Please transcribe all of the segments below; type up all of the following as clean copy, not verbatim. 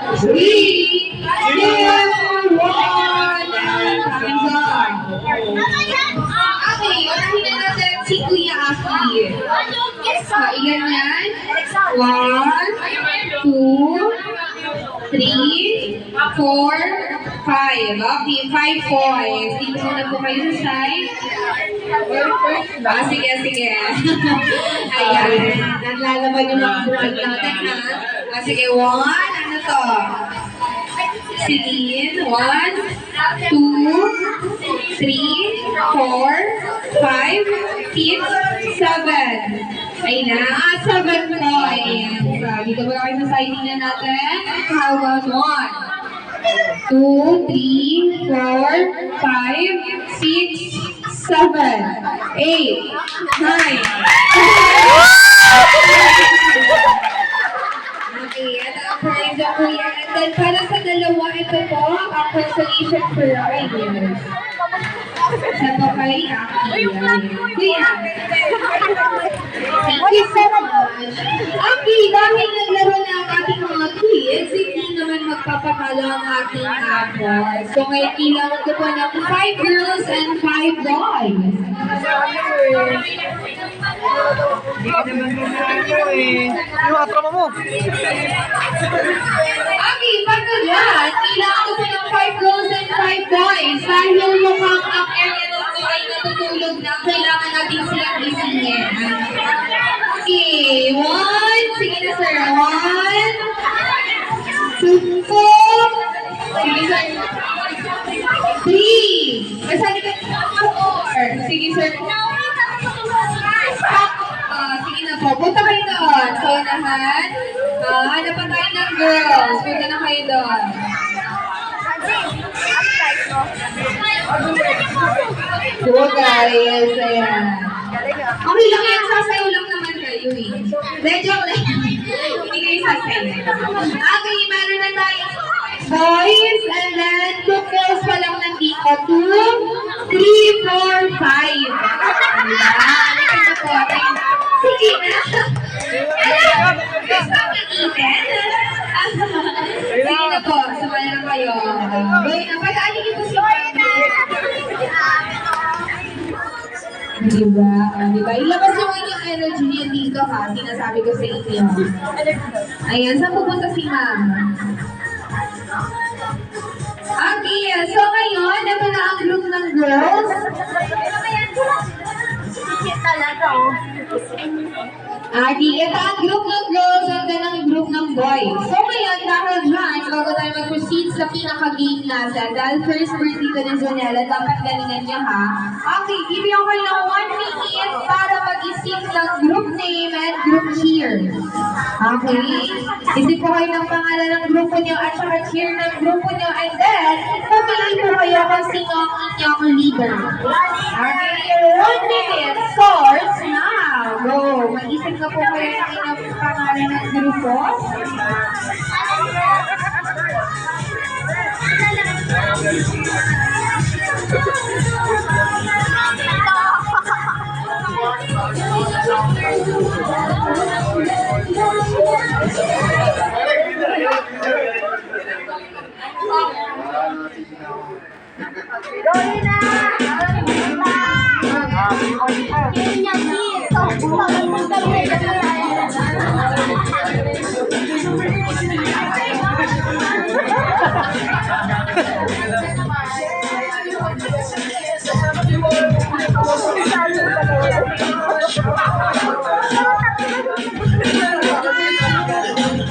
3, 2, 1, time's up. Okay, unahin na natin si Kuya Aki. Iyan. 1, 2, 3, 4, 5. Okay, 5 points. Dito muna po kayo sa side. Sige. Ayan. Naglalaban yung mga buwan natin, ha? Sige, 1. Ano to? Celine. 1, 2, 3, 4, 5, 6, 7. Ayun na. 7 points. Dito ba kayo sa siding na natin? How about 1, 2, 3, 4, 5, 6, 7, 8, 9. Okay, at ang prize na kuya. And then para sa dalawa, ito po, ang consolation prize. Sa to kay Aki. Kuya. Thank you so much. Aki, dahil naglaro na ang ating mga kids, hindi naman magpapatalo ang ating apples. So ngayon kailangan ko po ng 5 girls and 5 boys. Yung atrama mo. Aki, pagka yan, kailangan ko po ng 5 girls and 5 boys. Dahil mukhang ang area na ito ay natutulog na, kailangan natin silang gisingin. Okay, 1. Sige na sir, 1, 2, 4. Sige sir. 3. Masali ka 4. Sige sir. Sige na po, punta kayo doon. So, lahat. Hanapan tayo ng girls. Punta na kayo doon. Good guys. Ayan. Okay lang yan. Sasayaw lang naman kayo eh. Joke lang. Hindi kayo sasayaw. Okay, meron na tayo boys. And then, 2 girls pa lang nandito. 2, 3, 4, 5. Halika na po. Sige na. Gusto mag-even? Sige na po. Sumali na kayo. Boy na. Pag-aligin po si Diba? Ilabas yung inyong energy niya dito ha. Sinasabi ko sa inyo. Ayan, saan pupunta si ma'am? Okay, so ngayon, ito na ang group ng girls. Ito ang group ng girls at then ang group ng boys. So ngayon, dahil dyan, bago tayo mag-proceed sa pinaka-game natin, dahil first birthday ko ni Zonella, dapat galingan niya ha. Okay, give you kayo ng 1 minute para mag-isip ng group name and group cheer. Okay? Isip po kayo ng pangalan ng grupo niyo at saka cheer ng grupo niyo, and then, pamili po kayo kung sino ang inyong leader. Okay, 1 minute starts now. Go! Mag-isip na po kayo ng inyong pangalan ng grupo.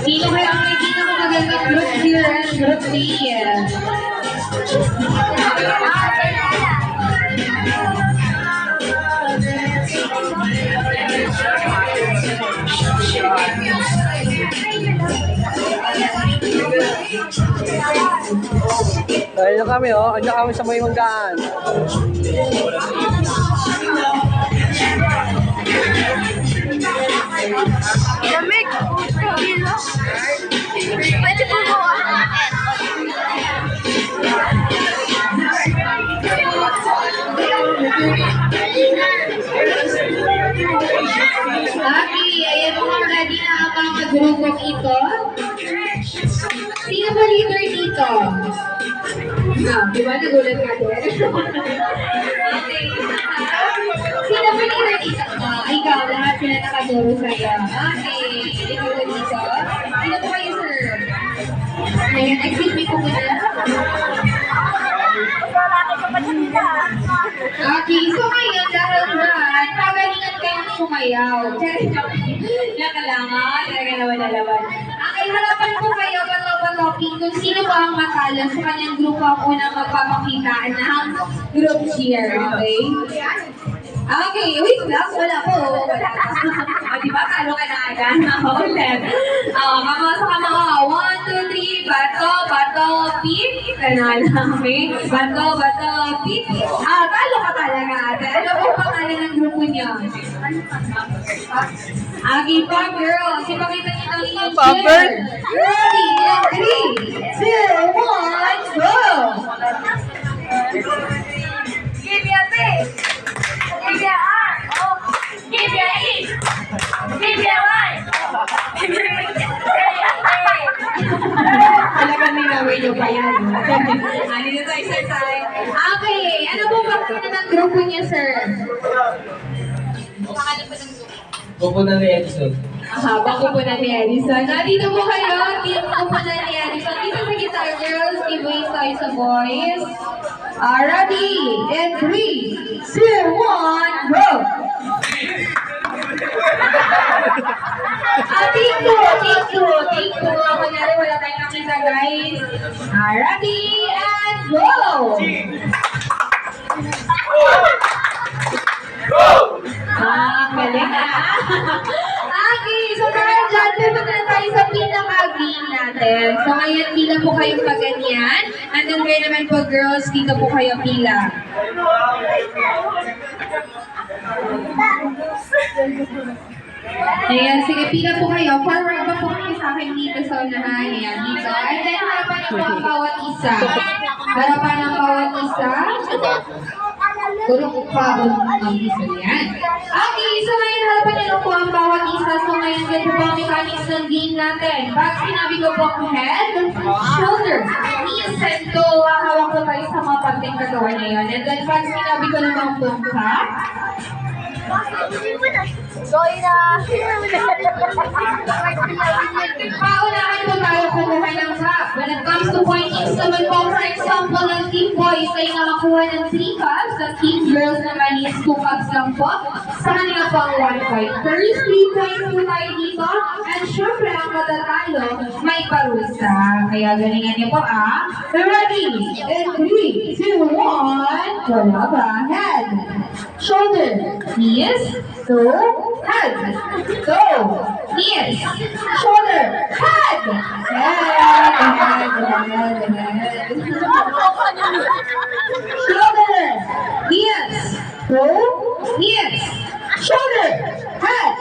Sino kaya ang may pinakamagandang group here and group lead? Ayun kami, oh. Andiyan kami sa may manggaan. Lamig! Pwede po mo Okay, ayan po ready na ang mga grupong ito. Sino ba leader dito? Di ba nagulat ka din? Okay. Sino ba leader dito? Ikaw, lahat sila nakaduro sa'yo. Okay. Ikaw ba dito? Sino po kayo, sir? Ayan, excuse me po muna. Okay, so ngayon, dahil dyan, pagalingan kayong sumayaw. Nakalangan, talaga naman nalaman. Okay, harapan po kayo, bato-batoking kung sino ba ang matalo sa kanyang grupo ang unang magpapakita ng group cheer, okay? Okay, wait lang, wala po. Wala. Diba, talo ka na agad? Ulit. Kamusta ka mga 1, 2, 3, bato, bato, pip. Ganun lang, okay? Bato, bato, pip. Talo ka talaga ate. Ano po pangalan ng grupo niyo? Okay, Pop Girls. Ipakita niyo ng inyong Pop cheer. Girl? Ready? In 3, 2, 1, go! Give me a B. Give me a R. Oh. Give me a E. Give me a Y. Give me a Talagang ninaway niyo pa yan. Ano nyo tayo, sir, tayo? Okay, ano po pangalan ng grupo niya, sir? Pangalan po ng grupo? Grupo na ni Edison. Bako po na ni Edison. Dito po kayo, team ko po na ni Edison. Dito sa guitar girls, giveaway tayo sa boys. Ready? In 3, 2, 1, go! Take two. Kunyari, wala tayong nakita, guys. Ready? And go! Galing Okay, so dahil dyan, pupunta na tayo sa pinaka-game natin. So ngayon, pila po kayong paganyan. And then kayo naman po, girls, dito po kayo pila. Ayan, sige, pila po kayo. Forward ba po kayo sa akin dito sa unahan? Ayan, dito. And then, harapan niyo po ang bawat isa. Harapan ang bawat isa. Tulong pa ang isa yan. Okay, so ngayon harapan niyo po ang bawat isa. So ngayon ganito po ang mechanics ng game natin. Pag sinabi ko po head, shoulder, knees, and toe, hawak po tayo sa mga pagting katawan niya yun. And then pag sinabi ko naman po cup, paunahan po tayo kumuha ng cup. When it comes to pointings naman po, for example, ng team boys ay nakakuha ng 3 cups. At team girls naman is 2 cups lang po. Sa kanila po ang 1 point. First 3 points po tayo dito. And syempre, ang matatalo, may parusa. Kaya galingan niyo po Ready? In 3, 2, 1, wala ba? Head, shoulder, knees, toe, head, toe, knees, shoulder, head, shoulder, knees, toe, knees, shoulder, head,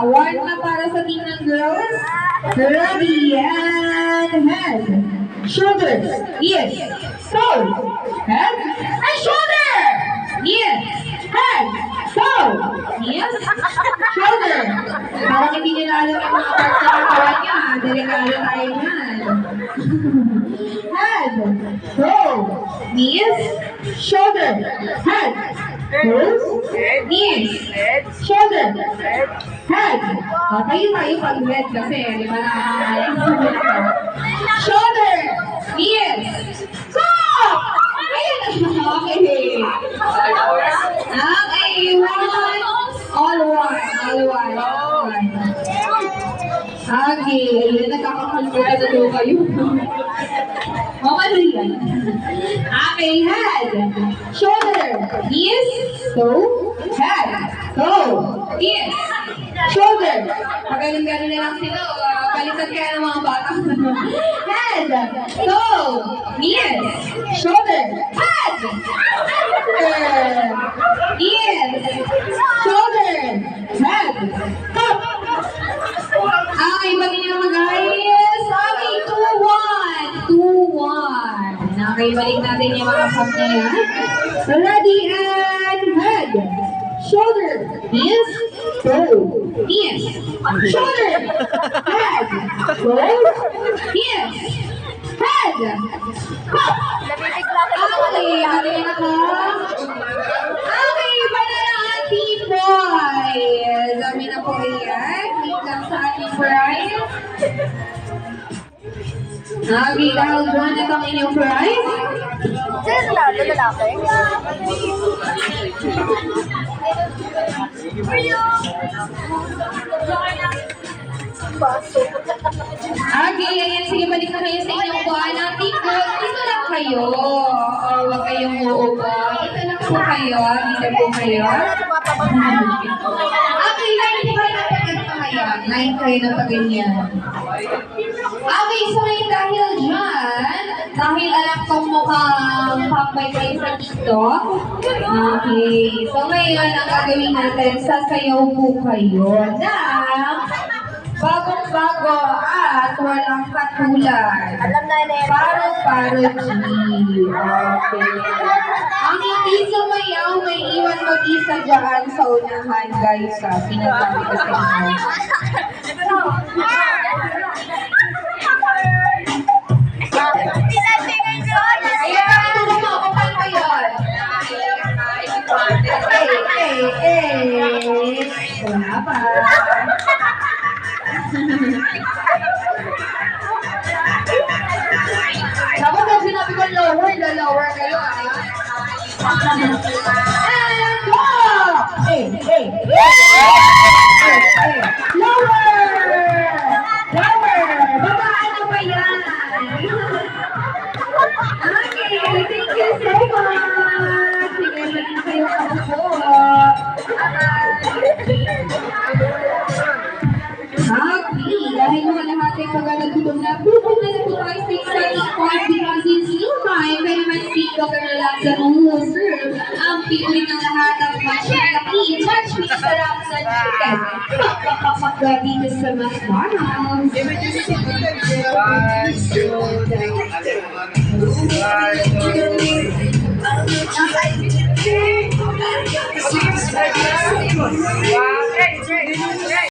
One na para sa team ng girls. Ready and head, shoulders, yes, toe, head, and shoulder, yes, head, toe, yes, shoulder. Parang hindi nyo na alam yung mga parts na katawan niya. Delikado tayo yan. Head, toe, yes, shoulder, head, toes, knees, shoulder, head. Tayo tayo pag head kasi, di ba nakakaya? Shoulder, knees, stop! Ayun na siya. Okay. Okay, one. All one. Okay, ayun, nagkakakalpura na daw kayo. Mamali yan. Okay, head, shoulder, knees, toe, head, toe, knees, shoulder. Pagaling-galing na lang sila. Balitan kaya ng mga bata. Head, toe, knees, shoulder, head, knees, shoulder, head, top. Okay, bagay niyo naman guys. Okay, 2-1. Okay, balik natin yung mga pop niya yan. Ready and head, shoulder, knees, toe, knees, shoulder, head, toe, knees, head, hop. Nabibigla ka sa mga Okay, okay na ka? Okay, banana ating boys. Dami na po yan. Wait lang sa ating prize. Okay, dahil buwan na itong inyong prize. Sino lalaki? Okay, ayan. Sige, balik na kayo sa inyong buwan. Ating girls, dito lang kayo. Huwag kayong uupo. Dito lang po kayo. Dito po kayo. Okay, line po kayo ng pag-ganyan. Line kayo ng pag-ganyan. Okay, so ngayon dahil dyan, dahil alam kong mukhang pakbay kayo sa TikTok. Okay, so ngayon ang gagawin natin, sasayaw po kayo ng bagong-bago at walang katulad. Alam na yan. Paro-paro G. Okay. Ang hindi sumayaw, may iwan mag-isa dyan sa unahan, guys. Pinagsabi ko sa inyo. Ayan, tulong mo kung paano ba yun. Wala pa. Dapat pag sinabi ko lower, lower kayo And go! Lower! Lower! Babaan na ba yan? Okay, thank you so much! Sige, balik na kayo ako. Okay, dahil naman lahat ay pagkakagutom na, pupong na po tayo sa exciting part because it's your time. Kaya naman dito ka na lang sa serve ang favorite ng lahat ng match-laki, match-mix sarap sa chicken. Pakapakapaka dito sa McDonald's. Wow!